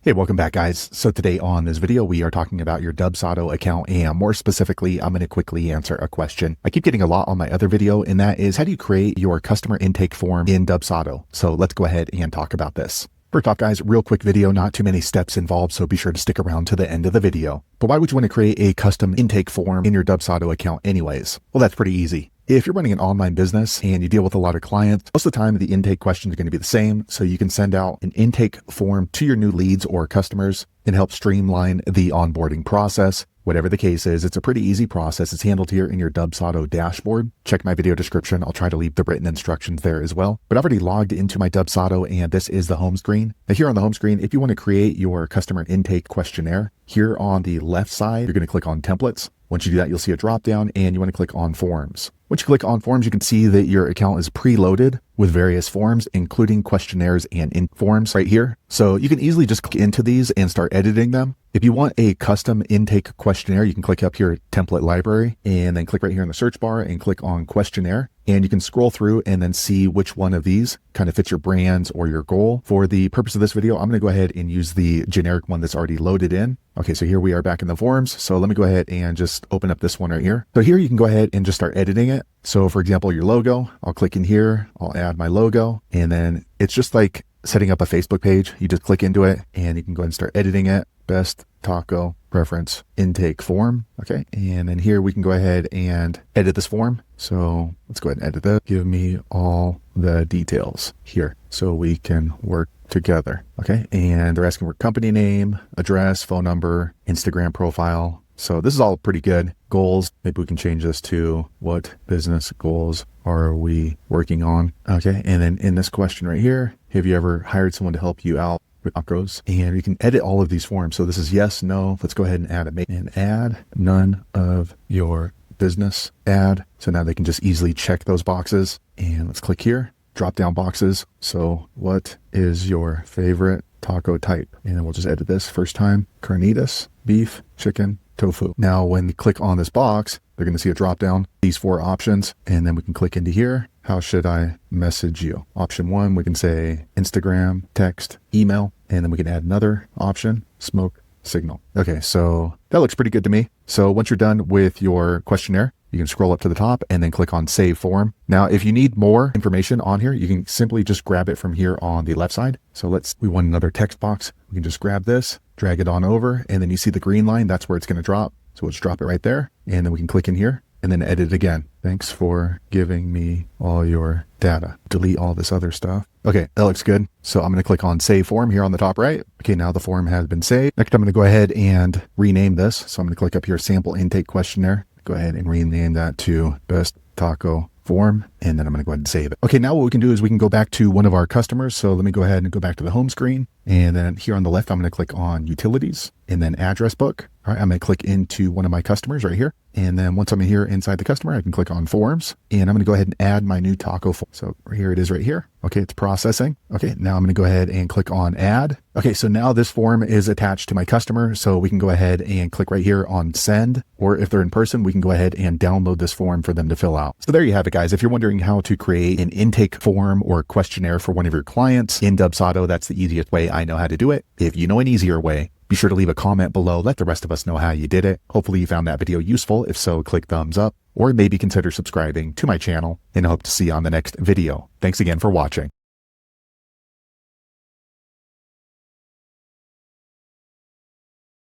Hey, welcome back guys. So today on this video, we are talking about your Dubsado account, and more specifically, I'm going to quickly answer a question I keep getting a lot on my other video, and that is how do you create your customer intake form in Dubsado? So let's go ahead and talk about this. First off guys, real quick video, not too many steps involved, so be sure to stick around to the end of the video. But why would you want to create a custom intake form in your Dubsado account anyways? Well, that's pretty easy. If you're running an online business and you deal with a lot of clients, most of the time the intake questions are going to be the same. So you can send out an intake form to your new leads or customers and help streamline the onboarding process. Whatever the case is, it's a pretty easy process. It's handled here in your Dubsado dashboard. Check my video description. I'll try to leave the written instructions there as well. But I've already logged into my Dubsado and this is the home screen. Now here on the home screen, if you want to create your customer intake questionnaire, here on the left side, you're going to click on templates. Once you do that, you'll see a drop down and you want to click on forms. Once you click on forms, you can see that your account is preloaded with various forms, including questionnaires and forms right here. So you can easily just click into these and start editing them. If you want a custom intake questionnaire, you can click up here, template library, and then click right here in the search bar and click on questionnaire. And you can scroll through and then see which one of these kind of fits your brands or your goal. For the purpose of this video, I'm going to go ahead and use the generic one that's already loaded in. Okay, so here we are back in the forms. So let me go ahead and just open up this one right here. So here you can go ahead and just start editing it. So for example, your logo, I'll click in here, I'll add my logo, and then it's just like setting up a Facebook page. You just click into it and you can go ahead and start editing it. Best taco preference intake form. Okay. And then here we can go ahead and edit this form. So let's go ahead and edit that. Give me all the details here so we can work together. Okay. And they're asking for company name, address, phone number, Instagram profile. So this is all pretty good. Goals. Maybe we can change this to what business goals are we working on? Okay. And then in this question right here, have you ever hired someone to help you out with tacos? And you can edit all of these forms. So this is yes, no. Let's go ahead and add it. And add none of your business. Add. So now they can just easily check those boxes. And let's click here. Drop down boxes. So what is your favorite taco type? And then we'll just edit this first time. Carnitas, beef, chicken, tofu. Now, when you click on this box, they're going to see a drop down, these 4 options, and then we can click into here. How should I message you? Option 1, we can say Instagram, text, email, and then we can add another option, smoke signal. Okay, so that looks pretty good to me. So once you're done with your questionnaire, you can scroll up to the top and then click on Save Form. Now, if you need more information on here, you can simply just grab it from here on the left side. So we want another text box. We can just grab this, drag it on over, and then you see the green line. That's where it's going to drop. So we'll just drop it right there. And then we can click in here and then edit it again. Thanks for giving me all your data. Delete all this other stuff. Okay, that looks good. So I'm going to click on Save Form here on the top right. Okay, now the form has been saved. Next, I'm going to go ahead and rename this. So I'm going to click up here, Sample Intake Questionnaire. Go ahead and rename that to Best Taco Form, and then I'm going to go ahead and save it. Okay, now what we can do is we can go back to one of our customers. So let me go ahead and go back to the home screen. And then here on the left, I'm going to click on Utilities and then Address Book. All right, I'm going to click into one of my customers right here. And then once I'm here inside the customer, I can click on Forms. And I'm going to go ahead and add my new taco form. So here it is right here. Okay, it's processing. Okay, now I'm going to go ahead and click on Add. Okay, so now this form is attached to my customer. So we can go ahead and click right here on Send. Or if they're in person, we can go ahead and download this form for them to fill out. So there you have it, guys. If you're wondering how to create an intake form or questionnaire for one of your clients in Dubsado, that's the easiest way I know how to do it. If you know an easier way, be sure to leave a comment below. Let the rest of us know how you did it. Hopefully you found that video useful. If so, click thumbs up or maybe consider subscribing to my channel, and I hope to see you on the next video. Thanks again for watching.